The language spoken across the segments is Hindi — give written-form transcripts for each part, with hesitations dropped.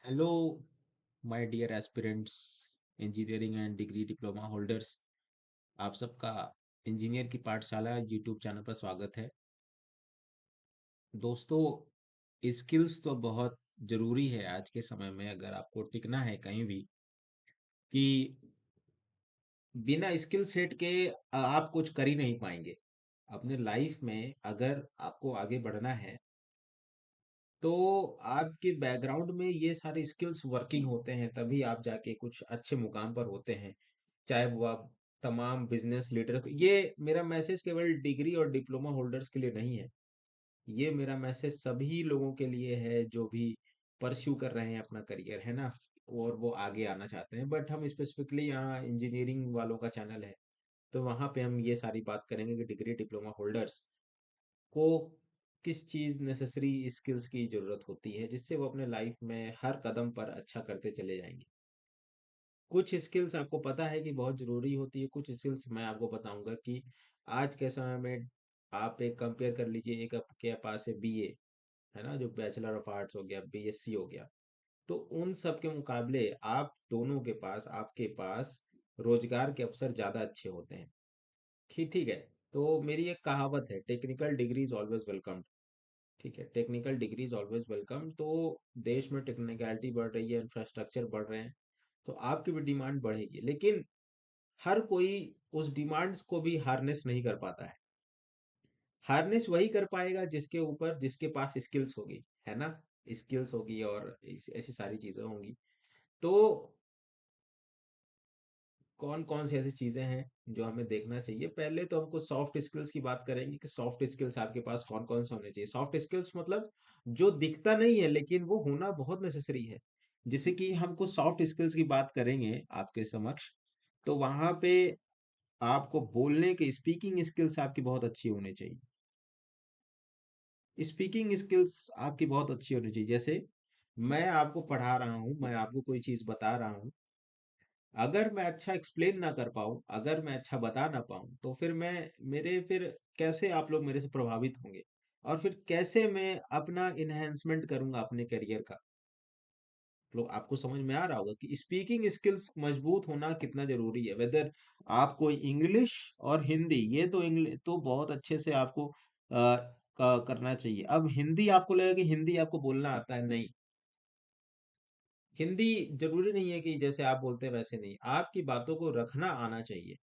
Hello my dear aspirants, engineering and degree diploma holders. आप सबका इंजीनियर की पाठशाला यूट्यूब चैनल पर स्वागत है। दोस्तों, स्किल्स तो बहुत ज़रूरी है आज के समय में। अगर आपको टिकना है कहीं भी, कि बिना स्किल सेट के आप कुछ कर ही नहीं पाएंगे अपने लाइफ में। अगर आपको आगे बढ़ना है तो आपके बैकग्राउंड में ये सारे स्किल्स वर्किंग होते हैं, तभी आप जाके कुछ अच्छे मुकाम पर होते हैं। चाहे वो आप तमाम बिजनेस लीडर, ये मेरा मैसेज केवल डिग्री और डिप्लोमा होल्डर्स के लिए नहीं है। ये मेरा मैसेज सभी लोगों के लिए है जो भी परस्यू कर रहे हैं अपना करियर, है ना, और वो आगे आना चाहते हैं। बट हम स्पेसिफिकली यहाँ इंजीनियरिंग वालों का चैनल है, तो वहाँ पे हम ये सारी बात करेंगे कि डिग्री डिप्लोमा होल्डर्स को किस चीज़ नेसेसरी स्किल्स की ज़रूरत होती है, जिससे वो अपने लाइफ में हर कदम पर अच्छा करते चले जाएंगे। कुछ स्किल्स आपको पता है कि बहुत ज़रूरी होती है, कुछ स्किल्स मैं आपको बताऊंगा कि आज के समय में आप एक कंपेयर कर लीजिए। एक आपके पास है बीए, है ना, जो बैचलर ऑफ आर्ट्स हो गया, बीएससी हो गया। तो उन सब के मुकाबले आप दोनों के पास, आपके पास रोजगार के अवसर ज़्यादा अच्छे होते हैं। ठीक ठीक है। तो मेरी एक कहावत है, technical degree is always welcome. ठीक है, technical degree is always welcome. तो देश में टेक्निकलिटी बढ़ रही है, इंफ्रास्ट्रक्चर बढ़ रहे हैं, तो आपकी भी डिमांड बढ़ेगी। लेकिन हर कोई उस डिमांड्स को भी हार्नेस नहीं कर पाता है। हार्नेस वही कर पाएगा जिसके ऊपर, जिसके पास स्किल्स होगी, है ना। स्किल्स होगी और ऐसी सारी चीजें होंगी। तो कौन कौन सी ऐसी चीजें हैं जो हमें देखना चाहिए? पहले तो हमको सॉफ्ट स्किल्स की बात करेंगे कि सॉफ्ट स्किल्स आपके पास कौन कौन से होने चाहिए। सॉफ्ट स्किल्स मतलब जो दिखता नहीं है लेकिन वो होना बहुत नेसेसरी है। जैसे कि हमको सॉफ्ट स्किल्स की बात करेंगे आपके समक्ष, तो वहां पे आपको बोलने के, स्पीकिंग स्किल्स आपकी बहुत अच्छी होनी चाहिए। स्पीकिंग स्किल्स आपकी बहुत अच्छी होनी चाहिए। जैसे मैं आपको पढ़ा रहा हूँ, मैं आपको कोई चीज बता रहा हूँ, अगर मैं अच्छा एक्सप्लेन ना कर पाऊँ, अगर मैं अच्छा बता ना पाऊँ, तो फिर कैसे आप लोग मेरे से प्रभावित होंगे? और फिर कैसे मैं अपना इन्हेंसमेंट करूंगा अपने करियर का? लोग, आपको समझ में आ रहा होगा कि स्पीकिंग स्किल्स मजबूत होना कितना जरूरी है। वेदर आपको इंग्लिश और हिंदी, ये तो इंग्लिश तो बहुत अच्छे से आपको करना चाहिए। अब हिंदी, आपको लगेगा कि हिंदी आपको बोलना आता है, नहीं। हिंदी जरूरी नहीं है कि जैसे आप बोलते हैं वैसे, नहीं, आपकी बातों को रखना आना चाहिए।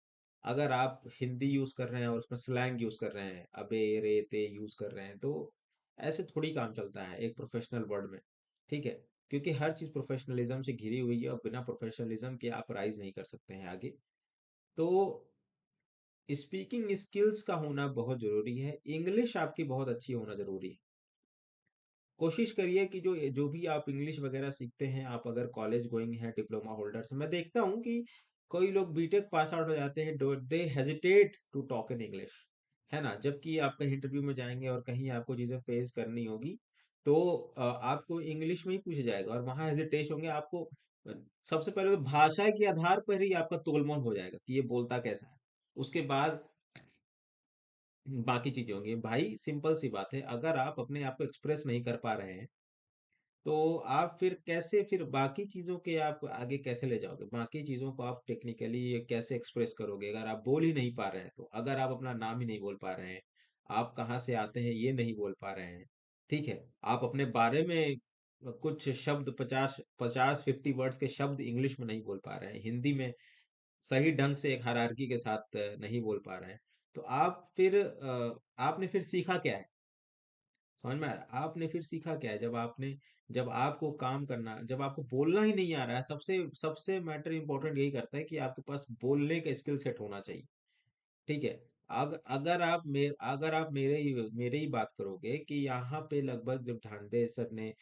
अगर आप हिंदी यूज कर रहे हैं और उसमें स्लैंग यूज कर रहे हैं, अबे रे ते यूज कर रहे हैं, तो ऐसे थोड़ी काम चलता है एक प्रोफेशनल वर्ड में। ठीक है, क्योंकि हर चीज प्रोफेशनलिज्म से घिरी हुई है और बिना प्रोफेशनलिज्म के आप राइज नहीं कर सकते हैं आगे। तो स्पीकिंग स्किल्स का होना बहुत जरूरी है। इंग्लिश आपकी बहुत अच्छी होना जरूरी है। कोशिश करिए कि जो भी आप इंग्लिश वगैरह सीखते हैं, आप अगर कॉलेज गोइंग हैं, डिप्लोमा होल्डर्स, मैं देखता हूँ कि कोई लोग बीटेक पास आउट हो जाते हैं, they hesitate to talk in English, है ना। जबकि आप कहीं इंटरव्यू में जाएंगे और कहीं आपको चीजें फेस करनी होगी, तो आपको इंग्लिश में ही पूछा जाएगा और वहां हेजिटेश होंगे आपको। सबसे पहले तो भाषा के आधार पर ही आपका तोलमोल हो जाएगा कि ये बोलता कैसा है। उसके बाद बाकी चीजें होंगी। भाई सिंपल सी बात है, अगर आप अपने आप को एक्सप्रेस नहीं कर पा रहे हैं, तो आप फिर कैसे, फिर बाकी चीजों के आप आगे कैसे ले जाओगे? बाकी चीजों को आप टेक्निकली कैसे एक्सप्रेस करोगे अगर आप बोल ही नहीं पा रहे हैं? तो अगर आप अपना नाम ही नहीं बोल पा रहे हैं, आप कहाँ से आते हैं ये नहीं बोल पा रहे हैं, ठीक है, आप अपने बारे में कुछ शब्द, 50 वर्ड्स के शब्द इंग्लिश में नहीं बोल पा रहे हैं, हिंदी में सही ढंग से एक हायरार्की के साथ नहीं बोल पा रहे हैं, तो आपने फिर सीखा क्या है? समझ में आ रहा है? आपने फिर सीखा क्या है जब आपको काम करना, जब आपको बोलना ही नहीं आ रहा है? सबसे सबसे मैटर इंपॉर्टेंट यही करता है कि आपके पास बोलने का स्किल सेट होना चाहिए। ठीक है। अगर आप मेरे ही बात करोगे कि यहाँ पे लगभग जब ढांडे सर ने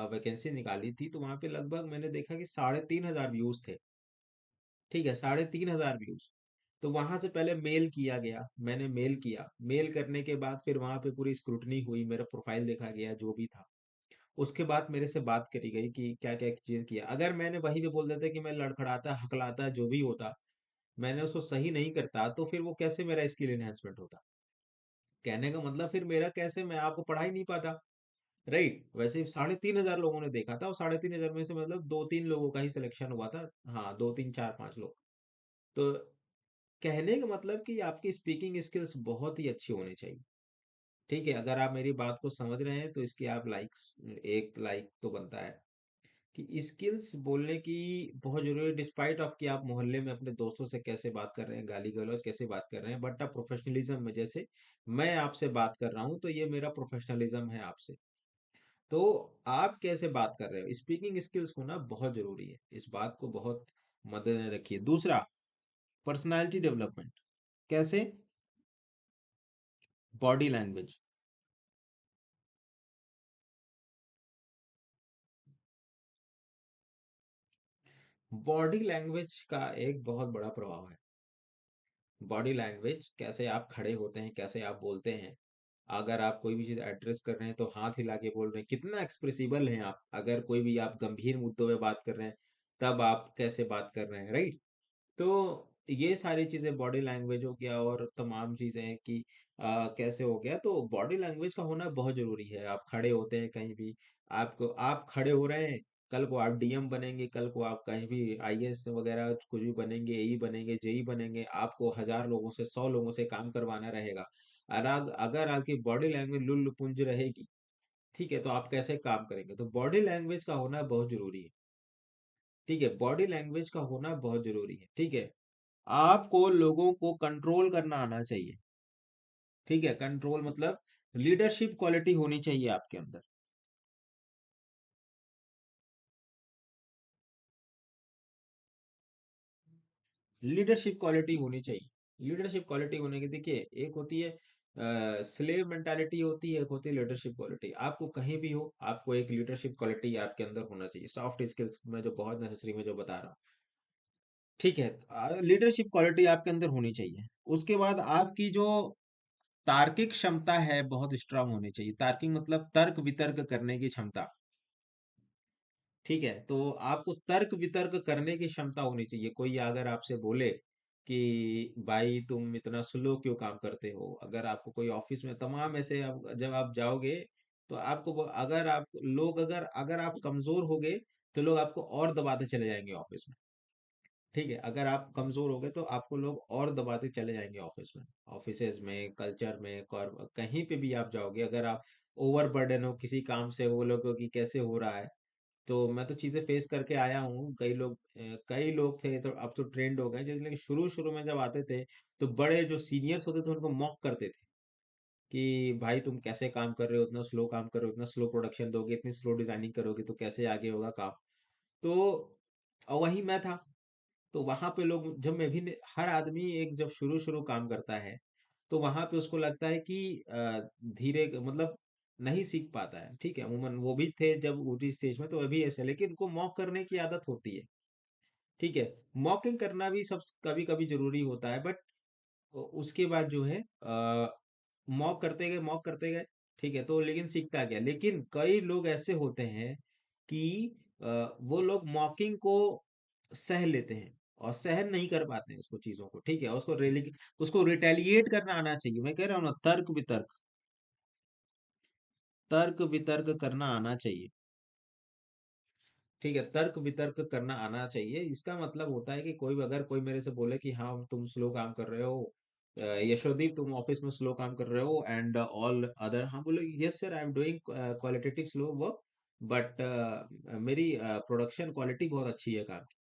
वैकेंसी निकाली थी, तो वहां पे लगभग मैंने देखा कि 3,500 व्यूज थे। ठीक है, 3,500 व्यूज। तो वहां से पहले मेल किया गया, मैंने मेल किया, मेल करने के बाद फिर वहां पे पूरी स्क्रूटनी हुई, मेरा प्रोफाइल देखा गया जो भी था। उसके बाद मेरे से बात करी गई कि क्या क्या चीज किया। अगर मैंने वहीं पे बोल देता कि मैं लड़खड़ाता, हकलाता, जो भी होता, मैंने उसको सही नहीं करता, तो फिर वो कैसे मेरा स्किल एनहेंसमेंट होता? कहने का मतलब फिर मेरा कैसे, मैं आपको पढ़ा ही नहीं पाता। राइट, वैसे 3,500 लोगों ने देखा था और 3,500 में से मतलब 2-3 लोगों का ही सिलेक्शन हुआ था। हाँ, 2-3-4-5 लोग। तो कहने का मतलब कि आपकी स्पीकिंग स्किल्स बहुत ही अच्छी होनी चाहिए। ठीक है, अगर आप मेरी बात को समझ रहे हैं तो इसकी आप लाइक्स, एक लाइक तो बनता है। कि स्किल्स बोलने की बहुत जरूरी है, डिस्पाइट ऑफ कि आप मोहल्ले में अपने दोस्तों से कैसे बात कर रहे हैं, गाली गलौज कैसे बात कर रहे हैं, बट आप प्रोफेशनलिज्म में, जैसे मैं आपसे बात कर रहा हूँ तो ये मेरा प्रोफेशनलिज्म है आपसे। तो आप कैसे बात कर रहे हो, स्पीकिंग स्किल्स होना बहुत जरूरी है, इस बात को बहुत मद्देनजर रखिए। दूसरा, पर्सनालिटी डेवलपमेंट। कैसे? Body language. बॉडी लैंग्वेज का एक बहुत बड़ा प्रभाव है। बॉडी लैंग्वेज, कैसे आप खड़े होते हैं, कैसे आप बोलते हैं, अगर आप कोई भी चीज एड्रेस कर रहे हैं तो हाथ हिला के बोल रहे हैं, कितना एक्सप्रेसिबल हैं आप, अगर कोई भी आप गंभीर मुद्दों पे बात कर रहे हैं तब आप कैसे बात कर रहे हैं, राइट? तो ये सारी चीजें बॉडी लैंग्वेज हो गया, और तमाम चीजें कि कैसे हो गया, तो बॉडी लैंग्वेज का होना बहुत जरूरी है। आप खड़े होते हैं कहीं भी, आपको, आप खड़े हो रहे हैं, कल को आप डीएम बनेंगे, कल को आप कहीं भी आईएएस वगैरह कुछ भी बनेंगे, एई बनेंगे, जेई बनेंगे, आपको 1,000 लोगों से, 100 लोगों से काम करवाना रहेगा। और अगर आपकी बॉडी लैंग्वेज लुल्लुपुंज रहेगी, ठीक है, तो आप कैसे काम करेंगे? तो बॉडी लैंग्वेज का होना बहुत जरूरी है। ठीक है, बॉडी लैंग्वेज का होना बहुत जरूरी है। ठीक है, आपको लोगों को कंट्रोल करना आना चाहिए। ठीक है, कंट्रोल मतलब लीडरशिप क्वालिटी होनी चाहिए आपके अंदर। लीडरशिप क्वालिटी होनी चाहिए। लीडरशिप क्वालिटी होने की, देखिए, एक होती है स्लेव मेंटालिटी होती है, एक होती है लीडरशिप क्वालिटी। आपको कहीं भी हो, आपको एक लीडरशिप क्वालिटी आपके अंदर होना चाहिए, सॉफ्ट स्किल्स में जो बहुत नेसेसरी में जो बता रहा हूँ। ठीक है, लीडरशिप क्वालिटी आपके अंदर होनी चाहिए। उसके बाद आपकी जो तार्किक क्षमता है बहुत स्ट्रांग होनी चाहिए। तार्किक मतलब तर्क वितर्क करने की क्षमता। ठीक है, तो आपको तर्क वितर्क करने की क्षमता होनी चाहिए। कोई अगर आपसे बोले कि भाई तुम इतना स्लो क्यों काम करते हो, अगर आपको कोई ऑफिस में तमाम ऐसे, जब आप जाओगे तो आपको अगर आप लोग, अगर अगर आप कमजोर हो गए तो लोग आपको और दबाते चले जाएंगे ऑफिस में। ठीक है, अगर आप कमजोर हो गए तो आपको लोग और दबाते चले जाएंगे ऑफिस में, ऑफिसेज में, कल्चर में, कहीं पे भी आप जाओगे, अगर आप ओवरबर्डन हो किसी काम से, वो लोगों की कैसे हो रहा है। तो मैं तो चीजें फेस करके आया हूँ। कई लोग थे, तो अब तो ट्रेंड हो गए, लेकिन शुरू शुरू में जब आते थे तो बड़े जो सीनियर्स होते थे उनको मॉक करते थे कि भाई तुम कैसे काम कर रहे हो, इतना स्लो काम कर रहे हो, इतना स्लो प्रोडक्शन दोगे, इतनी स्लो डिजाइनिंग करोगे तो कैसे आगे होगा काम। तो वही मैं था। तो वहां पे लोग, जब मैं भी हर आदमी एक जब शुरू शुरू काम करता है तो वहां पे उसको लगता है कि धीरे मतलब नहीं सीख पाता है। ठीक है, अमूमन वो भी थे जब ऊटी स्टेज में, तो अभी ऐसे, लेकिन उनको मॉक करने की आदत होती है। ठीक है, मॉकिंग करना भी सब कभी कभी जरूरी होता है, बट उसके बाद जो है मॉक करते गए। ठीक है, तो लेकिन सीखता गया। लेकिन कई लोग ऐसे होते हैं कि वो लोग मॉकिंग को सह लेते हैं और सहन नहीं कर पाते हैं उसको, चीजों को। ठीक है, उसको रिटेलिएट करना आना चाहिए। मैं कह रहा हूँ ना, तर्क वितर्क करना आना चाहिए। ठीक है, तर्क वितर्क करना आना चाहिए। इसका मतलब होता है कि अगर कोई मेरे से बोले कि हाँ तुम स्लो काम कर रहे हो, यशोदीप तुम ऑफिस में स्लो काम कर रहे हो, एंड ऑल अदर, हाँ बोले yes sir, I am doing qualitative slow work, but मेरी प्रोडक्शन क्वालिटी बहुत अच्छी है काम की।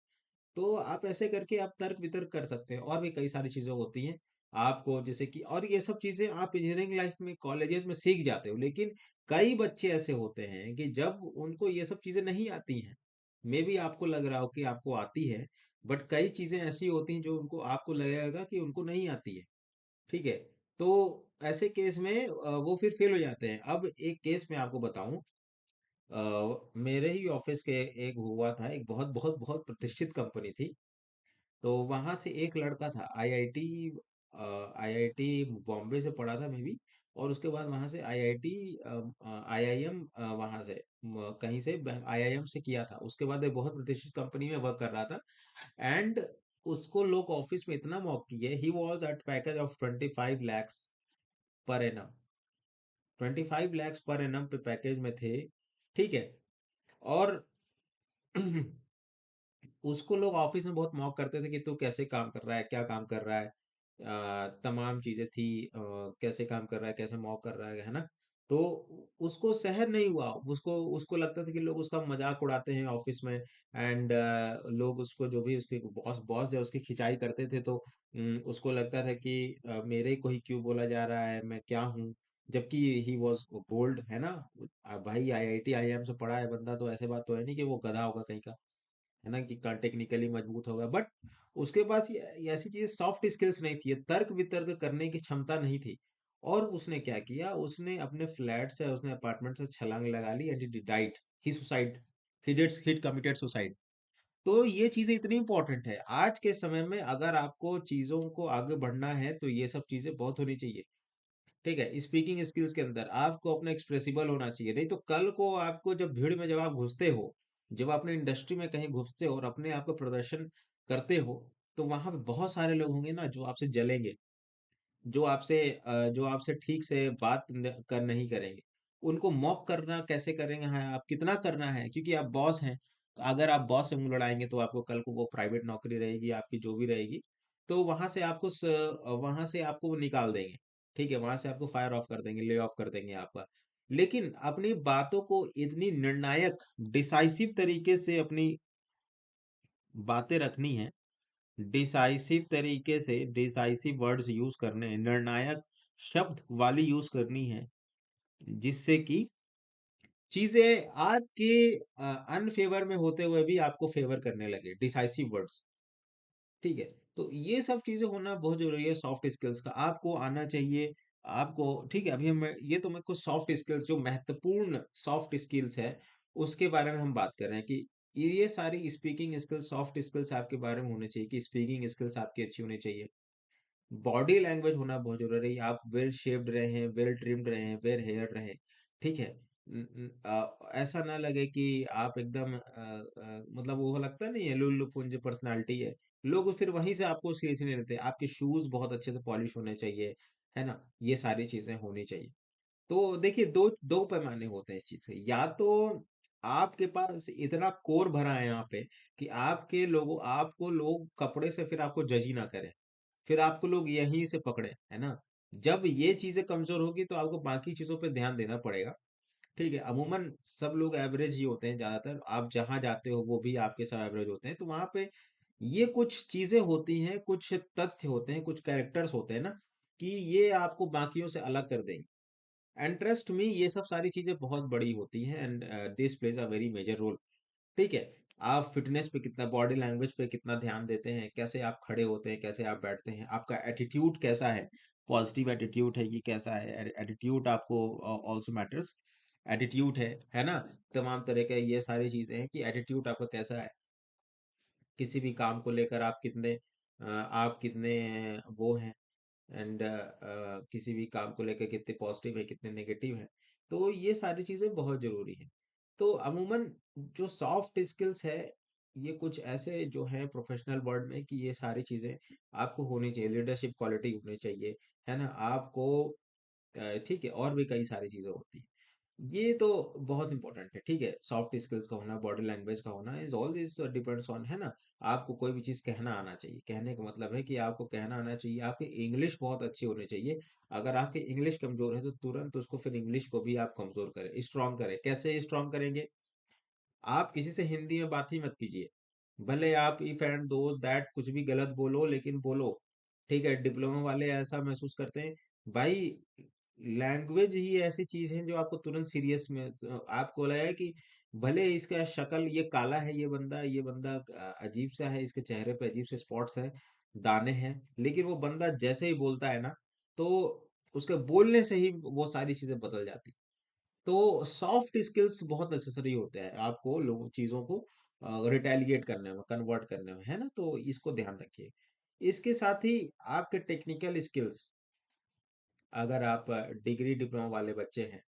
तो आप ऐसे करके आप तर्क वितर्क कर सकते हैं। और भी कई सारी चीजें होती हैं आपको, जैसे कि, और ये सब चीजें आप इंजीनियरिंग लाइफ में, कॉलेजेस में सीख जाते हो। लेकिन कई बच्चे ऐसे होते हैं कि जब उनको ये सब चीजें नहीं आती हैं, मे भी आपको लग रहा हो कि आपको आती है, बट कई चीजें ऐसी होती हैं जो उनको, आपको लगेगा कि उनको नहीं आती है। ठीक है, तो ऐसे केस में वो फिर फेल हो जाते हैं। अब एक केस मैं आपको बताऊं, मेरे ही ऑफिस के एक हुआ था, एक बहुत बहुत बहुत प्रतिष्ठित कंपनी थी। तो वहां से एक लड़का था, आईआईटी बॉम्बे से पढ़ा था, मे बी, और उसके बाद वहां से आईआईटी, आईआईएम, वहां से कहीं से आईआईएम से किया था। उसके बाद एक बहुत प्रतिष्ठित कंपनी में वर्क कर रहा था। एंड उसको लोग ऑफिस में इतना मॉक किए, he was at package of 25 lakhs per annum. 25 lakhs per annum पे पैकेज में थे, ठीक है। और उसको लोग ऑफिस में बहुत मॉक करते थे कि तू कैसे काम कर रहा है, क्या काम कर रहा है, तमाम चीजें थी, कैसे काम कर रहा है, कैसे मॉक कर रहा है ना। तो उसको सहन नहीं हुआ, उसको उसको लगता था कि लोग उसका मजाक उड़ाते हैं ऑफिस में। एंड लोग उसको, जो भी उसके बॉस बॉस जब उसकी खिंचाई करते थे, तो उसको लगता था कि मेरे को ही क्यों बोला जा रहा है, मैं क्या हूँ। जबकि ही वॉज बोल्ड, है ना। भाई आईआईटी आईआईएम से पढ़ा है बंदा, तो ऐसे बात तो है नहीं कि वो गधा होगा कहीं का, है ना, कि टेक्निकली मजबूत होगा। बट उसके पास ये ऐसी चीजें, सॉफ्ट स्किल्स नहीं थी, ये तर्क वितर्क करने की क्षमता नहीं थी। और उसने क्या किया, उसने अपने फ्लैट से, उसने अपार्टमेंट से छलांग लगा ली, and he died, he suicide, he committed suicide. तो ये चीजें इतनी इंपॉर्टेंट है आज के समय में। अगर आपको चीजों को आगे बढ़ना है तो ये सब चीजें बहुत होनी चाहिए, ठीक है। स्पीकिंग स्किल्स के अंदर आपको अपना एक्सप्रेसिबल होना चाहिए, नहीं तो कल को आपको जब भीड़ में जब आप घुसते हो, जब अपने इंडस्ट्री में कहीं घुसते हो और अपने आप को प्रदर्शन करते हो, तो वहां पे बहुत सारे लोग होंगे ना जो आपसे जलेंगे, जो आपसे ठीक से बात कर नहीं करेंगे। उनको मॉक करना कैसे करेंगे, हाँ, आप कितना करना है, क्योंकि आप बॉस हैं। तो अगर आप बॉस से मुंह लड़ाएंगे तो आपको कल को, वो प्राइवेट नौकरी रहेगी आपकी जो भी रहेगी, तो वहां से आपको वो निकाल देंगे, ठीक है। वहां से आपको फायर ऑफ कर देंगे, ले ऑफ कर देंगे आपका। लेकिन अपनी बातों को इतनी निर्णायक, डिसाइसिव तरीके से अपनी बातें रखनी है, डिसाइसिव तरीके से डिसाइसिव वर्ड्स यूज करने हैं, निर्णायक शब्द वाली यूज करनी है, जिससे कि चीजें आपके अनफेवर में होते हुए भी आपको फेवर करने लगे, डिसाइसिव वर्ड्स, ठीक है। तो ये सब चीजें होना बहुत जरूरी है सॉफ्ट स्किल्स का, आपको आना चाहिए आपको, ठीक है। अभी हम, ये तो मेरे को सॉफ्ट स्किल्स, जो महत्वपूर्ण सॉफ्ट स्किल्स है उसके बारे में हम बात कर रहे हैं, कि ये सारी स्पीकिंग स्किल्स, सॉफ्ट स्किल्स आपके बारे में होने चाहिए, कि स्पीकिंग स्किल्स आपकी अच्छी होनी चाहिए। बॉडी लैंग्वेज होना बहुत जरूरी है, आप वेल शेप्ड रहे हैं, वेल ट्रिम्ड रहे हैं, वेल हेयर रहे, ठीक है। ऐसा ना लगे कि आप एकदम मतलब वो लगता नहीं है लुल्लु पुंज पर्सनालिटी है, लोग फिर वहीं से आपको सीरियस नहीं लेते। आपके शूज बहुत अच्छे से पॉलिश होने चाहिए, है ना, ये सारी चीजें होनी चाहिए। तो देखिए, दो दो पैमाने होते हैं इस चीज के, या तो आपके पास इतना कोर भरा है यहाँ पे कि आपको लोग कपड़े से फिर आपको जज ही ना करें, फिर आपको लोग यहीं से पकड़े, है ना। जब ये चीजें कमजोर होगी तो आपको बाकी चीजों पे ध्यान देना पड़ेगा, ठीक है। अमूमन सब लोग एवरेज ही होते हैं ज्यादातर, आप जहां जाते हो वो भी आपके सब एवरेज होते हैं, तो वहां पे ये कुछ चीजें होती हैं, कुछ तथ्य होते हैं, कुछ कैरेक्टर्स होते हैं ना, कि ये आपको बाकियों से अलग कर देंगे। एंड ट्रस्ट मी, ये सब सारी चीजें बहुत बड़ी होती हैं, and this plays a very major role, ठीक है। आप फिटनेस पे कितना, बॉडी लैंग्वेज पे कितना ध्यान देते हैं, कैसे आप खड़े होते हैं, कैसे आप बैठते हैं, आपका एटीट्यूड कैसा है, पॉजिटिव एटीट्यूड है कि कैसा है, एटीट्यूड आपको ऑल्सो मैटर्स। एटीट्यूड है ना, तमाम तरह के ये सारी चीजें हैं कि एटीट्यूड आपका कैसा है, किसी भी काम को लेकर आप कितने वो हैं, एंड किसी भी काम को लेकर कितने पॉजिटिव है, कितने नेगेटिव है। तो ये सारी चीजें बहुत जरूरी है। तो अमूमन जो सॉफ्ट स्किल्स है, ये कुछ ऐसे जो है प्रोफेशनल वर्ल्ड में, कि ये सारी चीजें आपको होनी चाहिए, लीडरशिप क्वालिटी होनी चाहिए, है ना आपको, ठीक है। और भी कई सारी चीजें होती हैं, ये तो बहुत इंपॉर्टेंट है, ठीक है। सॉफ्ट स्किल्स का होना, बॉडी लैंग्वेज का होना, is all this depends on, है ना। आपको कोई भी चीज कहना आना चाहिए, कहने का मतलब है कि आपको कहना आना चाहिए, आपकी इंग्लिश बहुत अच्छी होनी चाहिए। अगर आपकी इंग्लिश कमजोर है तो तुरंत उसको, फिर इंग्लिश को भी आप कमजोर करें, स्ट्रांग करें। कैसे स्ट्रांग करेंगे, आप किसी से हिंदी में बात ही मत कीजिए, भले आप इफ एंड दोस्त दैट कुछ भी गलत बोलो, लेकिन बोलो, ठीक है। डिप्लोमा वाले ऐसा महसूस करते हैं, भाई लैंग्वेज ही ऐसी चीज है जो आपको तुरंत सीरियस में, आपको लगा कि भले इसका शक्ल ये काला है, ये बंदा अजीब सा है, इसके चेहरे पे अजीब से स्पॉट्स है, दाने हैं, लेकिन वो बंदा जैसे ही बोलता है ना, तो उसके बोलने से ही वो सारी चीजें बदल जाती। तो सॉफ्ट स्किल्स बहुत नेसेसरी होते हैं आपको लोग चीजों को रिटेलिएट करने में, कन्वर्ट करने में, है ना। तो इसको ध्यान रखिए। इसके साथ ही आपके टेक्निकल स्किल्स, अगर आप डिग्री डिप्लोमा वाले बच्चे हैं,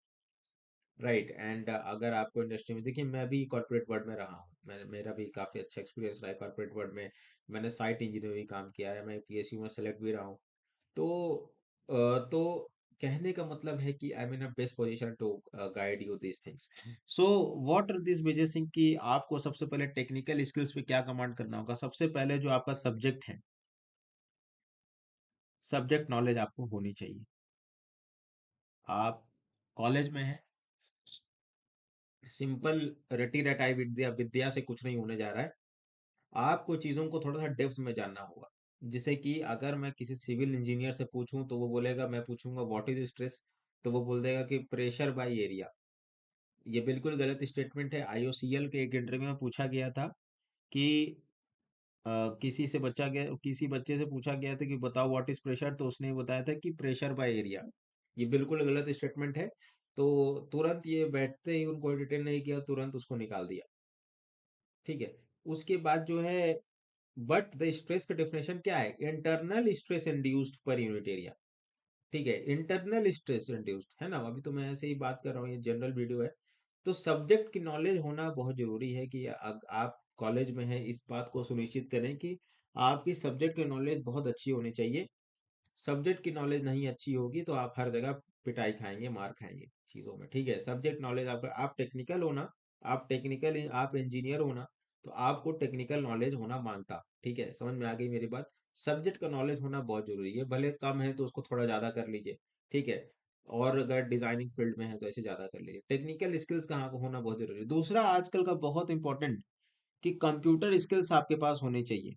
राइट, एंड अगर आपको इंडस्ट्री में, देखिए मैं भी कॉर्पोरेट वर्ल्ड में रहा हूँ, मेरा भी काफी अच्छा एक्सपीरियंस रहा है कॉर्पोरेट वर्ल्ड में। मैंने साइट इंजीनियर भी काम किया है, मैं पीएसयू में सेलेक्ट भी रहा हूँ। तो तो कहने का मतलब है कि I mean a best position to guide you this things. So what are this major thing कि आपको सबसे पहले टेक्निकल स्किल्स पे क्या कमांड करना होगा। सबसे पहले जो आपका सब्जेक्ट है, सब्जेक्ट नॉलेज आपको होनी चाहिए। आप कॉलेज में हैं, सिंपल रटी रटाई विद्या विद्या से कुछ नहीं होने जा रहा है। आपको चीजों को थोड़ा सा डेप्थ में जानना होगा। जैसे कि अगर मैं किसी सिविल इंजीनियर से पूछूं तो वो बोलेगा, मैं पूछूंगा व्हाट इज स्ट्रेस, तो वो बोल देगा कि प्रेशर बाय एरिया। ये बिल्कुल गलत स्टेटमेंट है। आईओसीएल के एक इंटरव्यू में पूछा गया था कि किसी बच्चे से पूछा गया था कि बताओ व्हाट इज प्रेशर, तो उसने बताया था कि प्रेशर बाय एरिया। ये बिल्कुल गलत स्टेटमेंट है। तो तुरंत ये बैठते ही उनको डिटेल नहीं किया, तुरंत उसको निकाल दिया। ठीक है। उसके बाद जो है, बट द स्ट्रेस का डेफिनेशन क्या है, internal stress induced per unit area. ठीक है, इंटरनल स्ट्रेस इंड्यूस्ड है ना। अभी तो मैं ऐसे ही बात कर रहा हूँ, ये जनरल वीडियो है। तो सब्जेक्ट की नॉलेज होना बहुत जरूरी है कि आप कॉलेज में हैं, इस बात को सुनिश्चित करें कि आपकी सब्जेक्ट की नॉलेज बहुत अच्छी होनी चाहिए। सब्जेक्ट की नॉलेज नहीं अच्छी होगी तो आप हर जगह पिटाई खाएंगे, मार खाएंगे चीजों में। ठीक है, सब्जेक्ट नॉलेज आप टेक्निकल होना, आप इंजीनियर होना, तो आपको टेक्निकल नॉलेज होना मांगता। ठीक है, समझ में आ गई मेरी बात। सब्जेक्ट का नॉलेज होना बहुत जरूरी है, भले कम है तो उसको थोड़ा ज्यादा कर लीजिए। ठीक है, और अगर डिजाइनिंग फील्ड में है तो ऐसे ज्यादा कर लीजिए। टेक्निकल स्किल्स कहाँ को होना बहुत जरूरी है। दूसरा आजकल का बहुत इंपॉर्टेंट कि कंप्यूटर स्किल्स आपके पास होने चाहिए।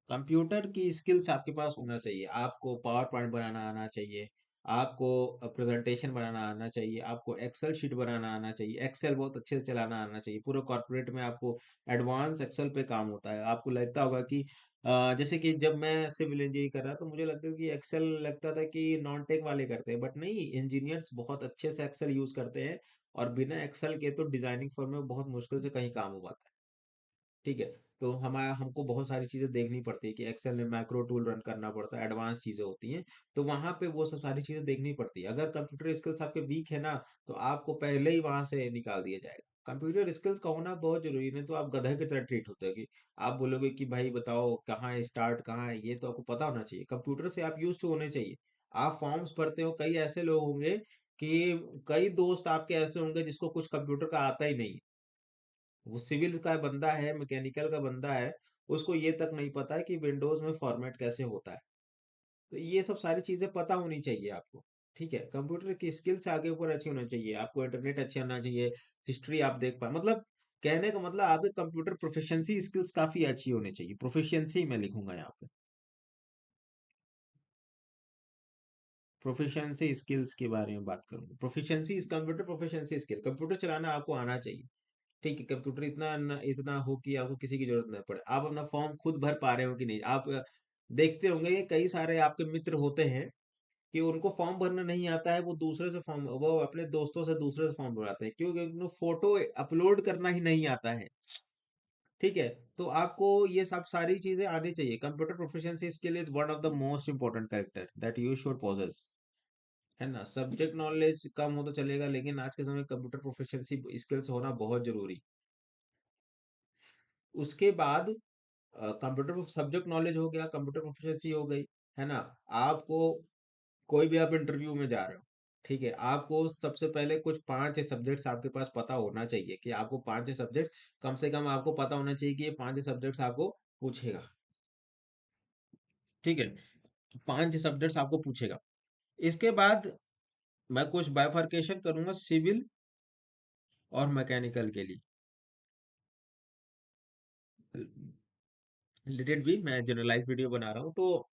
कंप्यूटर की स्किल्स आपके पास होना चाहिए। आपको पावर पॉइंट बनाना आना चाहिए, आपको प्रेजेंटेशन बनाना आना चाहिए, आपको एक्सेल शीट बनाना आना चाहिए, एक्सेल बहुत अच्छे से चलाना आना चाहिए। पूरे कॉर्पोरेट में आपको एडवांस एक्सेल पे काम होता है। आपको लगता होगा कि जैसे कि जब मैं सिविल इंजीनियरिंग कर रहा तो मुझे लगता था कि एक्सेल लगता था कि नॉन टेक वाले करते हैं, बट नहीं, इंजीनियर्स बहुत अच्छे से एक्सेल यूज करते हैं। और बिना एक्सेल के तो डिजाइनिंग फर्म में बहुत मुश्किल से कहीं काम हो पाता है। ठीक है। तो हमारा हमको बहुत सारी चीजें देखनी पड़ती है कि एक्सेल में मैक्रो टूल रन करना पड़ता है, एडवांस चीजें होती हैं। तो वहां पे वो सब सारी चीजें देखनी पड़ती है। अगर कंप्यूटर स्किल्स आपके वीक है ना, तो आपको पहले ही वहां से निकाल दिया जाएगा। कंप्यूटर स्किल्स का होना बहुत जरूरी है, नहीं तो आप गधे की तरह ट्रीट होते हो कि आप बोलोगे कि भाई बताओ कहाँ है स्टार्ट, कहाँ है ये, तो आपको पता होना चाहिए। कंप्यूटर से आप यूज टू होने चाहिए। आप फॉर्म्स भरते हो, कई ऐसे लोग होंगे कि कई दोस्त आपके ऐसे होंगे जिसको कुछ कंप्यूटर का आता ही नहीं। वो सिविल का बंदा है, मैकेनिकल का बंदा है, उसको ये तक नहीं पता है कि विंडोज में फॉर्मेट कैसे होता है। तो ये सब सारी चीजें पता होनी चाहिए आपको। ठीक है, कंप्यूटर की स्किल्स आगे ऊपर अच्छी होना चाहिए, आपको इंटरनेट अच्छा होना चाहिए, हिस्ट्री आप देख पाए, मतलब कहने का मतलब आपके कंप्यूटर प्रोफिशिएंसी स्किल्स काफी अच्छी होनी चाहिए। प्रोफिशिएंसी मैं लिखूंगा यहाँ पे, प्रोफिशिएंसी स्किल्स के बारे में बात करूंगा। प्रोफिशिएंसी इस कंप्यूटर प्रोफिशिएंसी स्किल, कंप्यूटर चलाना आपको आना चाहिए। ठीक है, कंप्यूटर इतना हो कि आपको किसी की जरूरत न पड़े। आप अपना फॉर्म खुद भर पा रहे हो कि नहीं। आप देखते होंगे ये कई सारे आपके मित्र होते हैं कि उनको फॉर्म भरना नहीं आता है, वो अपने दोस्तों से दूसरे से फॉर्म भराते हैं, क्योंकि उनको फोटो अपलोड करना ही नहीं आता है। ठीक है, तो आपको ये सब सारी चीजें आनी चाहिए। Computer proficiency skill is one of the most important character that you should possess. है ना, सब्जेक्ट नॉलेज कम हो तो चलेगा, लेकिन आज के समय कंप्यूटर प्रोफिशिएंसी स्किल्स होना बहुत जरूरी। उसके बाद कंप्यूटर सब्जेक्ट नॉलेज हो गया, कंप्यूटर प्रोफिशिएंसी हो गई। है ना। आपको कोई भी आप इंटरव्यू में जा रहे हो, ठीक है, आपको सबसे पहले कुछ 5 सब्जेक्ट्स आपके पास पता होना चाहिए कि आपको 5 सब्जेक्ट कम से कम आपको पता होना चाहिए कि ये 5 सब्जेक्ट्स आपको पूछेगा। ठीक है, 5 सब्जेक्ट्स आपको पूछेगा। इसके बाद मैं कुछ बाइफरकेशन करूंगा सिविल और मैकेनिकल के लिए। रिलेटेड भी मैं जनरलाइज वीडियो बना रहा हूँ। तो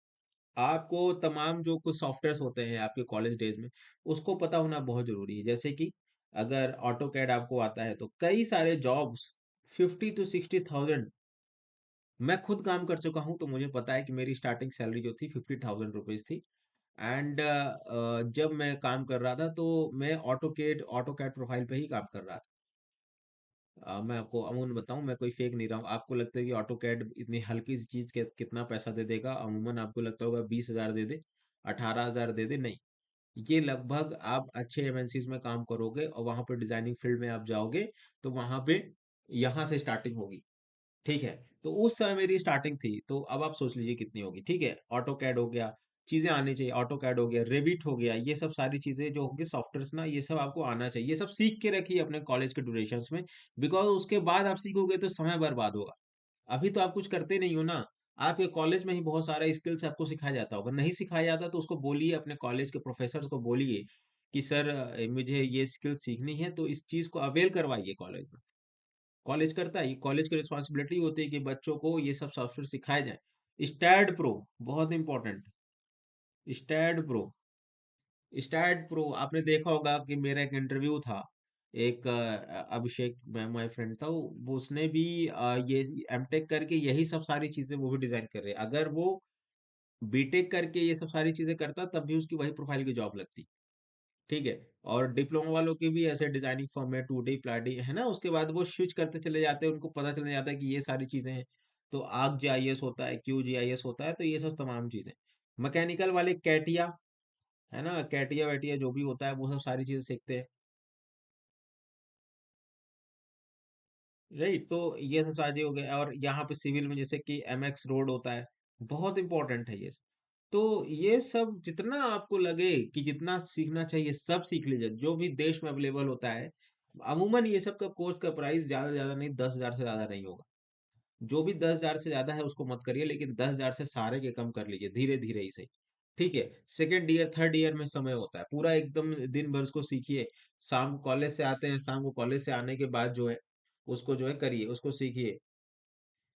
आपको तमाम जो कुछ सॉफ्टवेयर्स होते हैं आपके कॉलेज डेज में, उसको पता होना बहुत जरूरी है। जैसे कि अगर ऑटो कैड आपको आता है तो कई सारे जॉब्स 50 to 60 थाउजेंड, मैं खुद काम कर चुका हूं तो मुझे पता है कि मेरी स्टार्टिंग सैलरी जो थी 50,000 रुपीज थी। एंड जब मैं काम कर रहा था तो मैं ऑटो कैड प्रोफाइल पे ही काम कर रहा था। मैं आपको अमूमन बताऊं, मैं कोई फेक नहीं रहा हूँ। आपको लगता है कि ऑटो कैड इतनी हल्की सी चीज के कितना पैसा दे देगा, अमूमन आपको लगता होगा 20,000 दे दे, 18,000 दे दे, नहीं। ये लगभग आप अच्छे एमएनसीज में काम करोगे और वहां पे डिजाइनिंग फील्ड में आप जाओगे तो वहां पे यहाँ से स्टार्टिंग होगी। ठीक है, तो उस समय मेरी स्टार्टिंग थी, तो अब आप सोच लीजिए कितनी होगी। ठीक है, ऑटो कैड हो गया, चीजें आनी चाहिए। ऑटो कैड हो गया, रेविट हो गया, ये सब सारी चीजें जो होंगी सॉफ्टवेयर ना, ये सब आपको आना चाहिए। ये सब सीख के रखिए अपने कॉलेज के ड्यूरेशन में, बिकॉज उसके बाद आप सीखोगे तो समय बर्बाद होगा। अभी तो आप कुछ करते नहीं हो ना। आपके कॉलेज में ही बहुत सारा स्किल्स आपको सिखाया जाता होगा, नहीं सिखाया जाता तो उसको बोलिए, अपने कॉलेज के प्रोफेसर को बोलिए कि सर मुझे ये स्किल सीखनी है, तो इस चीज को अवेल करवाइए कॉलेज में। कॉलेज करता है, कॉलेज की रिस्पॉन्सिबिलिटी होती है कि बच्चों को ये सब सॉफ्टवेयर सिखाए जाए। स्टैड प्रो, बहुत important. STAAD Pro, STAAD Pro आपने देखा होगा कि मेरा एक इंटरव्यू था, एक अभिषेक माय फ्रेंड था, वो उसने भी ये एमटेक करके यही सब सारी चीजें वो भी डिजाइन कर रहे हैं। अगर वो बीटेक करके ये सब सारी चीजें करता तब भी उसकी वही प्रोफाइल की जॉब लगती। ठीक है। और डिप्लोमा वालों की भी ऐसे डिजाइनिंग फर्म है, 2D प्लाडी है ना, उसके बाद वो स्विच करते चले जाते हैं, उनको पता चल जाता है कि ये सारी चीजें हैं। तो आर्क जीआईएस होता है, क्यू जीआईएस होता है, तो ये सब तमाम चीजें। मैकेनिकल वाले कैटिया, है ना, कैटिया वैटिया जो भी होता है वो सब सारी चीजें सीखते हैं। राइट, तो ये सब साझे हो गए। और यहाँ पे सिविल में जैसे कि एमएक्स रोड होता है, बहुत इंपॉर्टेंट है ये सब। तो ये सब जितना आपको लगे कि जितना सीखना चाहिए सब सीख लीजिए, जो भी देश में अवेलेबल होता है। अमूमन ये सब का कोर्स का प्राइस ज्यादा ज्यादा नहीं, 10,000 से ज्यादा नहीं होगा। जो भी 10,000 से ज्यादा है उसको मत करिए, लेकिन 10,000 से सारे के कम कर लीजिए, धीरे धीरे ही सही। ठीक है। सेकेंड ईयर थर्ड ईयर में समय होता है पूरा, एकदम दिन भर उसको सीखिए। शाम को कॉलेज से आते हैं, शाम को कॉलेज से आने के बाद जो है उसको जो है करिए, उसको सीखिए।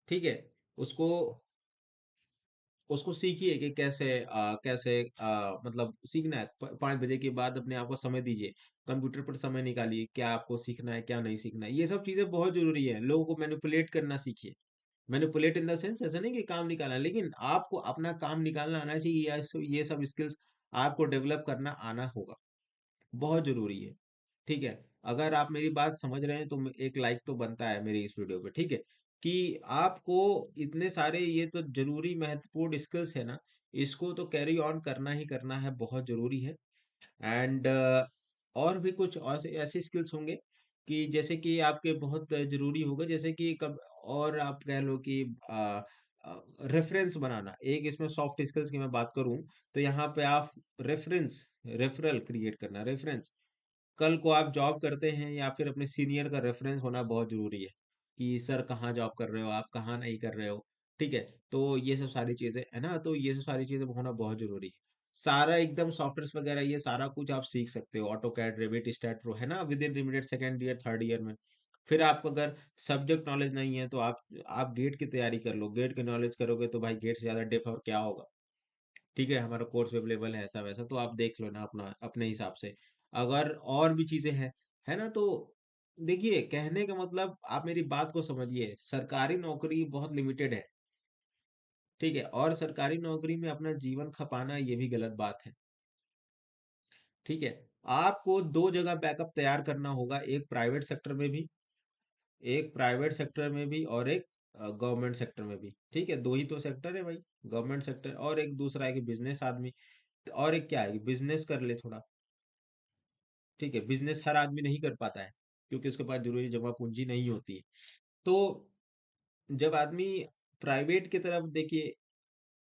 ठीक है। उसको उसको सीखिए कि कैसे मतलब सीखना है। 5 बजे के बाद अपने आप को समय दीजिए, कंप्यूटर पर समय निकालिए, क्या आपको सीखना है क्या नहीं सीखना है, ये सब चीजें बहुत जरूरी है। लोगों को मैनिपुलेट करना सीखिए। मैनिपुलेट इन द सेंस ऐसा नहीं कि काम निकालना, लेकिन आपको अपना काम निकालना आना चाहिए, ये सब स्किल्स आपको डेवलप करना आना होगा, बहुत जरूरी है। ठीक है। अगर आप मेरी बात समझ रहे हैं तो एक लाइक तो बनता है मेरी इस वीडियो पे, ठीक है। कि आपको इतने सारे ये तो जरूरी महत्वपूर्ण स्किल्स है ना, इसको तो कैरी ऑन करना ही करना है, बहुत जरूरी है। एंड और भी कुछ ऐसे ऐसे स्किल्स होंगे कि जैसे कि आपके बहुत जरूरी होगा, जैसे कि कब, और आप कह लो कि रेफरेंस बनाना एक इसमें सॉफ्ट स्किल्स की मैं बात करूं, तो यहाँ पे आप रेफरेंस, रेफरल क्रिएट करना, रेफरेंस। कल को आप जॉब करते हैं या फिर अपने सीनियर का रेफरेंस होना बहुत जरूरी है, कि सर कहाँ जॉब कर रहे हो आप, कहाँ नहीं कर रहे हो। ठीक है। तो ये सब सारी चीजें है ना, तो ये सब सारी चीजें होना बहुत जरूरी है। सारा एकदम सॉफ्टवेयर वगैरह ये सारा कुछ आप सीख सकते हो, AutoCAD, Revit, STAAD Pro, है ना, with in limited second year third year में। फिर आपको अगर सब्जेक्ट नॉलेज नहीं है तो आप गेट की तैयारी कर लो, गेट की नॉलेज करोगे तो भाई गेट से ज्यादा डेफ और क्या होगा। ठीक है, हमारा कोर्स अवेलेबल है ऐसा वैसा, तो आप देख लो ना अपना अपने हिसाब से। अगर और भी चीजें हैं, है ना, तो देखिए कहने का मतलब आप मेरी बात को समझिए, सरकारी नौकरी बहुत लिमिटेड है। ठीक है। और सरकारी नौकरी में अपना जीवन खपाना ये भी गलत बात है। ठीक है। आपको दो जगह बैकअप तैयार करना होगा, एक प्राइवेट सेक्टर में भी, एक प्राइवेट सेक्टर में भी और एक गवर्नमेंट सेक्टर में भी। ठीक है, दो ही तो सेक्टर है भाई, गवर्नमेंट सेक्टर और एक दूसरा है कि बिजनेस आदमी। और एक क्या है, बिजनेस कर ले थोड़ा। ठीक है, बिजनेस हर आदमी नहीं कर पाता है, क्योंकि उसके पास जरूरी जमा पूंजी नहीं होती है। तो जब आदमी प्राइवेट की तरफ देखिए,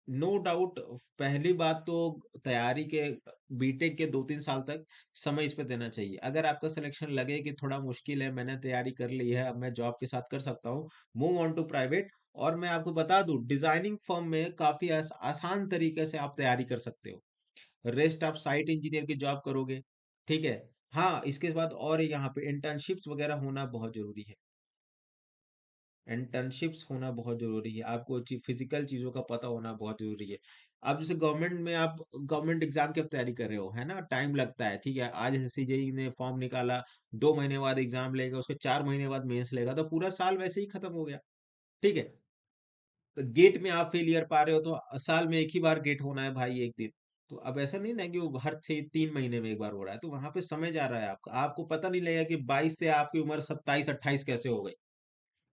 नो डाउट, पहली बात तो तैयारी के, बीटेक के 2-3 साल तक समय इस पे देना चाहिए। अगर आपका सिलेक्शन लगे कि थोड़ा मुश्किल है, मैंने तैयारी कर ली है, अब मैं जॉब के साथ कर सकता हूँ, मूव ऑन टू प्राइवेट। और मैं आपको बता दूं, डिजाइनिंग फर्म में काफी आसान तरीके से आप तैयारी कर सकते हो। रेस्ट आप साइट इंजीनियर की जॉब करोगे। ठीक है। हाँ, इसके बाद और यहाँ पे इंटर्नशिप्स वगैरह होना बहुत जरूरी है। इंटर्नशिप्स होना बहुत जरूरी है, आपको फिजिकल चीजों का पता होना बहुत जरूरी है। अब जैसे गवर्नमेंट में आप गवर्नमेंट एग्जाम की आप तैयारी कर रहे हो, है ना, टाइम लगता है। ठीक है, आज जैसे सीजेई ने फॉर्म निकाला, 2 महीने बाद एग्जाम लेगा, उसके 4 महीने बाद मेंस लेगा, तो पूरा साल वैसे ही खत्म हो गया। ठीक है। गेट में आप फेलियर पा रहे हो तो साल में एक ही बार गेट होना है भाई, एक दिन। तो अब ऐसा नहीं ना कि वो हर 3 महीने में एक बार हो रहा है, तो वहां पे समय जा रहा है आपका, आपको पता नहीं लगेगा कि 22 से आपकी उम्र 27-28 कैसे हो गई।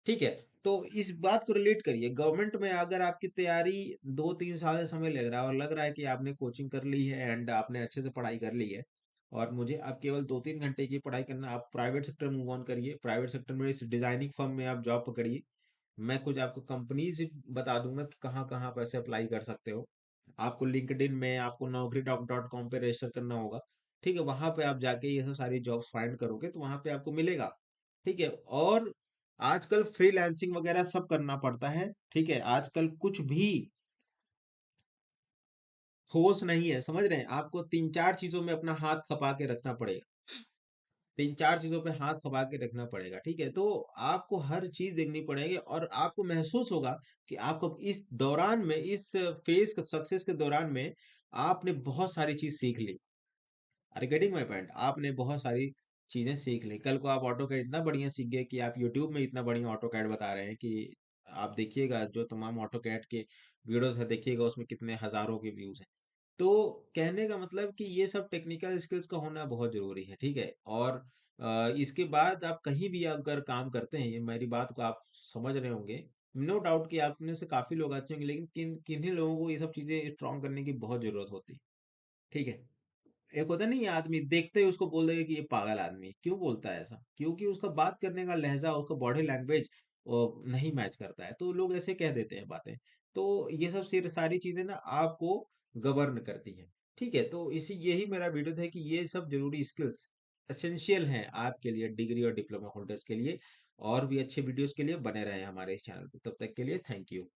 ठीक है। तो इस बात को रिलेट करिए, गवर्नमेंट में अगर आपकी तैयारी 2-3 साल से समय लग रहा है और लग रहा है कि आपने कोचिंग कर ली है एंड आपने अच्छे से पढ़ाई कर ली है, और मुझे अब केवल 2-3 घंटे की पढ़ाई करना, आप प्राइवेट सेक्टर मूव ऑन करिए, प्राइवेट सेक्टर में इस डिजाइनिंग फर्म में आप जॉब पकड़िए। मैं कुछ आपको कंपनीज भी बता दूंगा कि कहाँ कहाँ आप ऐसे अप्लाई कर सकते हो। आपको लिंक्डइन में, आपको नौकरी डॉट डॉट कॉम पे रजिस्टर करना होगा। ठीक है, वहां पे आप जाके ये सब सारी जॉब्स फाइंड करोगे तो वहां पे आपको मिलेगा। ठीक है, और आजकल फ्रीलांसिंग वगैरह सब करना पड़ता है। ठीक है, आजकल कुछ भी ठोस नहीं है, समझ रहे हैं? आपको तीन चार चीजों में अपना हाथ खपा के रखना पड़ेगा। तीन चार चीजों पे हाथ खपा के रखना पड़ेगा। ठीक है, तो आपको हर चीज देखनी पड़ेगी और आपको महसूस होगा कि आपको इस दौरान में, इस फेस सक्सेस के दौरान में आपने बहुत सारी चीज सीख ली। Are getting my point? आपने बहुत सारी चीजें सीख ली। कल को आप ऑटो कैड इतना बढ़िया सीख गए कि आप यूट्यूब में इतना बढ़िया ऑटो कैड बता रहे हैं कि आप देखिएगा जो तमाम ऑटो कैड के वीडियोस है, देखिएगा उसमें कितने हजारों के व्यूज हैं। तो कहने का मतलब कि ये सब टेक्निकल स्किल्स का होना बहुत जरूरी है। ठीक है, और इसके बाद आप कहीं भी अगर काम करते हैं, ये मेरी बात को आप समझ रहे होंगे। नो डाउट कि आप में से काफी लोग अच्छे होंगे, लेकिन किन्हीं लोगों को ये सब चीजें स्ट्रॉन्ग करने की बहुत जरूरत होती है। ठीक है, एक होता नहीं है, आदमी देखते ही उसको बोल देगा कि ये पागल आदमी है। क्यों बोलता है ऐसा? क्योंकि उसका बात करने का लहजा, उसका बॉडी लैंग्वेज नहीं मैच करता है, तो लोग ऐसे कह देते हैं बातें। तो ये सब सारी चीजें ना आपको गवर्न करती हैं। ठीक है, तो इसी यही मेरा वीडियो था कि ये सब जरूरी स्किल्स एसेंशियल हैं आपके लिए, डिग्री और डिप्लोमा होल्डर्स के लिए। और भी अच्छे वीडियोस के लिए बने रहे हमारे इस चैनल पे। तब तक के लिए थैंक यू।